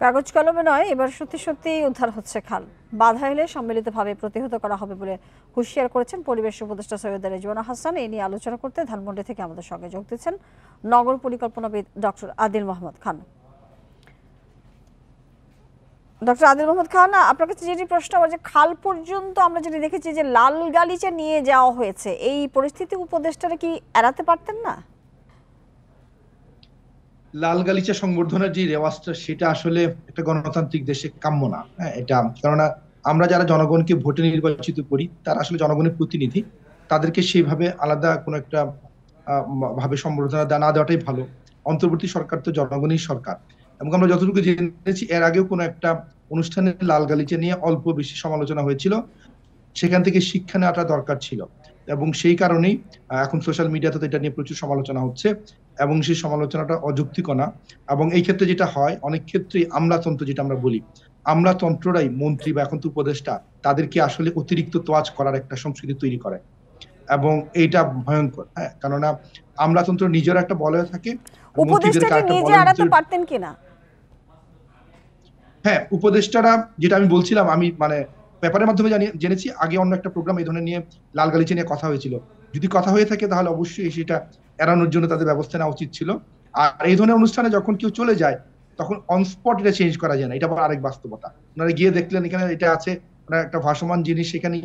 কাগজ কলমে নয়, এবার সত্যি সত্যি উদ্ধার হচ্ছে খাল। বাধা এলে সম্মিলিতভাবে প্রতিহত করা হবে বলে হুঁশিয়ার করেছেন পরিবেশ উপদেষ্টা সৈয়দ রেজওয়ানা হাসান। এ নিয়ে আলোচনা করতে ধানমন্ডি থেকে আমাদের সঙ্গে যোগ দিচ্ছেন নগর পরিকল্পনাবিদ ডক্টর আদিল মোহাম্মদ খান। ডক্টর আদিল মোহাম্মদ খান, আপনার কাছে যেটি প্রশ্ন, আমার যে খাল পর্যন্ত আমরা যেটি দেখেছি যে লাল গালিচা নিয়ে যাওয়া হয়েছে, এই পরিস্থিতি উপদেষ্টারা কি এড়াতে পারতেন না? লাল গালিচা সংবর্ধনার যে রেওয়াজটা, সেটা আসলে একটা গণতান্ত্রিক দেশে কাম্য না। হ্যাঁ, এটা কেননা আমরা যারা জনগণকে ভোটে নির্বাচিত করি, তারা আসলে জনগণের প্রতিনিধি। তাদেরকে সেইভাবে আলাদা কোনো একটা ভাবে সম্বর্ধনা না দেওয়াটাই ভালো। অন্তর্বর্তী সরকার তো জনগণের সরকার, এবং আমরা যতটুকু জেনেছি এর আগেও কোনো একটা অনুষ্ঠানে লাল গালিচা নিয়ে অল্প বেশি সমালোচনা হয়েছিল। সেখান থেকে শিক্ষা নেওয়াটা দরকার ছিল, এবং সেই কারণেই এখন সোশ্যাল মিডিয়াতে তো এটা নিয়ে প্রচুর সমালোচনা হচ্ছে, এবং সেই সমালোচনাটা অযৌক্তিক না। এবং এই ক্ষেত্রে যেটা হয়, অনেক ক্ষেত্রেই আমলাতন্ত্র, যেটা আমরা বলি, আমলাতন্ত্ররাই মন্ত্রী বা এখন তো উপদেষ্টা, তাদেরকে আসলে অতিরিক্ত তোয়াজ করার একটা সংস্কৃতি তৈরি করে, এবং এইটা ভয়ঙ্কর। হ্যাঁ, কেননা আমলাতন্ত্র নিজের একটা বলয় থাকে, মন্ত্রীদেরকে উপদেষ্টাটি একটা নিজে বলয়। এড়াতে পারতেন কিনা? হ্যাঁ, উপদেষ্টারা, যেটা আমি বলছিলাম, আমি মানে পেপারের মাধ্যমে জেনেছি, আগে অন্য একটা প্রোগ্রাম এই ধরনের নিয়ে, লাল গালিচা নিয়ে কথা হয়েছিল। যদি কথা হয়ে থাকে তাহলে অবশ্যই সেটা এড়ানোর জন্য তাদের ব্যবস্থা নেওয়া উচিত ছিল। আর এই ধরনের অনুষ্ঠানে যখন কেউ চলে যায়, তখন অন স্পট এটা চেঞ্জ করা যায় না, এটা আবার আরেক বাস্তবতা। ওনারা গিয়ে দেখলেন এখানে এটা আছে, ওনারা একটা ভাসমান জিনিস, সেখানে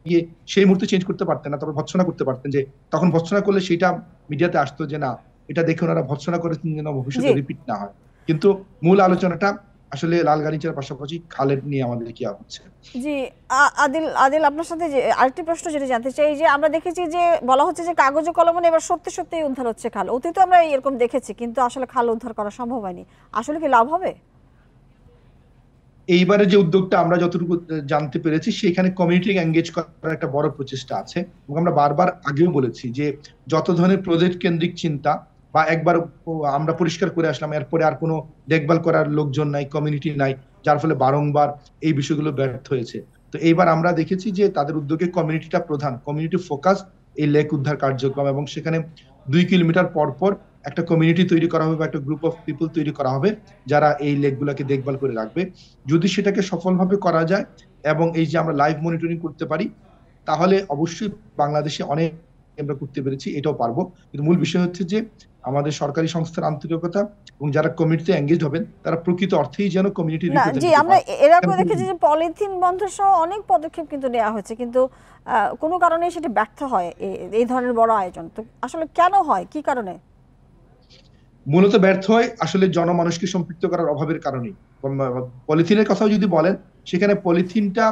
গিয়ে সেই মুহূর্তে চেঞ্জ করতে পারতেন না, তবে ভৎসনা করতে পারতেন। যে তখন ভৎসনা করলে সেটা মিডিয়াতে আসতো যে না, এটা দেখে ওনারা ভৎসনা করেছেন যেন জি ভবিষ্যতে রিপিট না হয়। কিন্তু মূল আলোচনাটা আসলে লাল গালিচার পাশাপাশি খালের নিয়ে আমাদের কি হচ্ছে। জি আদিল আদিল আপনার সাথে যে আরেকটি প্রশ্ন যেটা জানতে চাই, যে আমরা দেখেছি যে বলা হচ্ছে যে কাগজে কলমে এবার সত্যি সত্যি উদ্ধার হচ্ছে খাল। অতীতে আমরা এরকম দেখেছি, কিন্তু আসলে খাল উদ্ধার করা সম্ভব হয়নি। আসলে কি লাভ হবে? এইবারে যে উদ্যোগটা আমরা যতটুকু জানতে পেরেছি, সেখানে কমিউনিটি এঙ্গেজ করার একটা বড় প্রচেষ্টা আছে, এবং আমরা বারবার আগেও বলেছি যে যত ধরনের প্রজেক্ট কেন্দ্রিক চিন্তা, বা একবার আমরা পরিষ্কার করে আসলাম, এরপরে আর কোনো দেখভাল করার লোকজন নাই, কমিউনিটি নাই, যার ফলে বারংবার এই বিষয়গুলো ব্যর্থ হয়েছে। তো এইবার আমরা দেখেছি যে তাদের উদ্যোগে কমিউনিটিটা প্রধান, কমিউনিটি ফোকাস এই লেক উদ্ধার কার্যক্রম, এবং সেখানে 2 কিলোমিটার পর পর একটা কমিউনিটি তৈরি করা হবে, বা একটা গ্রুপ অফ পিপল তৈরি করা হবে, যারা এই লেক গুলাকে দেখভাল করে রাখবে। যদি সেটাকে সফলভাবে করা যায়, এবং এই যে আমরা লাইভ মনিটরিং করতে পারি, তাহলে অবশ্যই বাংলাদেশে অনেক আমরা করতে পেরেছি, এটাও পারবো। কিন্তু মূল বিষয় হচ্ছে যে আমাদের সরকারি সংস্থার আন্তরিকতা, এবং যারা কমিউনিটিতে এঙ্গেজ হবেন, তারা প্রকৃত অর্থেই যেন কমিউনিটি না জি, রিপ্রেজেন্টেটিভ আমরা হয়। এর আগেও দেখেছি যে পলিথিন বন্ধ সহ অনেক পদক্ষেপ কিন্তু নেওয়া হয়েছে, কিন্তু কোনো কারণে সেটা ব্যর্থ হয় এই ধরনের বড় আয়োজন। তো আসলে কেন হয়, কি কারণে? মূলত ব্যর্থ হয় আসলে জনমানুষকে সম্পৃক্ত করার অভাবের কারণেই। পলিথিনের কথাও যদি বলেন, সেখানে পলিথিনটা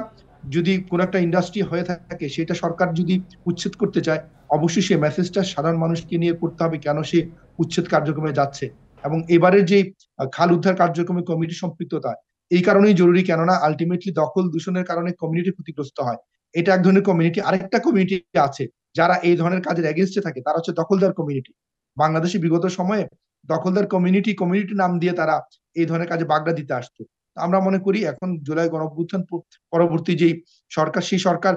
যদি কোনো একটা ইন্ডাস্ট্রি হয়ে থাকে, সেটা সরকার যদি উচ্ছেদ করতে চায়, অবশ্যই সেই মেসেজটা সাধারণ মানুষকে নিয়ে করতে হবে কেন সে উচ্ছেদ কার্যক্রমে যাচ্ছে। এবং এবারের যে খাল উদ্ধার কার্যক্রমে কমিটি সম্পৃক্ততা এই কারণেই জরুরি, কেননা আলটিমেটলি দখল দূষণের কারণে কমিউনিটি ক্ষতিগ্রস্ত হয়। এটা এক ধরনের কমিউনিটি। আরেকটা কমিউনিটি আছে যারা এই ধরনের কাজের এগেনস্টে থাকে, তারা হচ্ছে দখলদার কমিউনিটি। বাংলাদেশে বিগত সময়ে দখলদার কমিউনিটি কমিউনিটি নাম দিয়ে তারা এই ধরনের কাজে বাগড়া দিতে আসতো। আমরা মনে করি এখন জুলাই গণঅভ্যুত্থান পরবর্তী যেই সরকার, সেই সরকার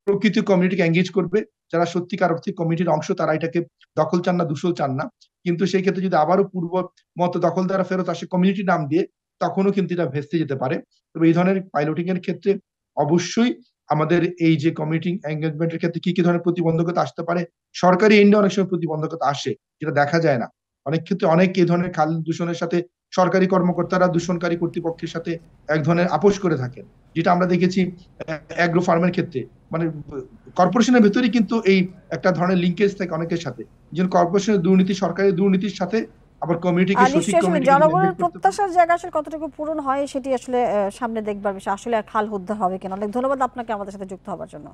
প্রকৃত কমিউনিটিকে এঙ্গেজ করবে। যারা সত্যিকার অর্থে কমিটির অংশ, তারা এটাকে দখল চান না, দূষণ চান না। কিন্তু সেই ক্ষেত্রে যদি আবারও পূর্ব মতো দখলদারা ফেরত আসে কমিউনিটি নাম দিয়ে, তখনও কিন্তু এটা ভেস্তে যেতে পারে। তবে এই ধরনের পাইলটিং এর ক্ষেত্রে অবশ্যই আমাদের এই যে কমিউনিটি এঙ্গেজমেন্টের ক্ষেত্রে কি কি ধরনের প্রতিবন্ধকতা আসতে পারে, সরকারি এন্ডে অনেক সময় প্রতিবন্ধকতা আসে, যেটা দেখা যায় না। অনেক ক্ষেত্রে অনেক এই ধরনের খাল দূষণের সাথে সরকারি কর্মকর্তারা দূষণকারী কর্তৃপক্ষের সাথে এক ধরনের আপোষ করে থাকেন, যেটা আমরা দেখেছি অ্যাগ্রো ফার্মের ক্ষেত্রে। মানে কর্পোরেশনের ভেতরেই কিন্তু এই একটা ধরনের লিঙ্কেজ থাকে অনেকের সাথে, যেন কর্পোরেশনের দুর্নীতি সরকারি দুর্নীতির সাথে আবার কমিউনিটিকে, আর সঠিক নিশ্চয়ই আসলে কমিউনিটিকে যদি জনগণের এনগেজ করতে পারে। প্রত্যাশার জায়গা আসলে কতটুকু পূরণ হয় সেটি আসলে সামনে দেখবার বিষয়। আসলে খাল উদ্ধার হবে কিনা। অনেক ধন্যবাদ আপনাকে আমাদের সাথে যুক্ত হওয়ার জন্য।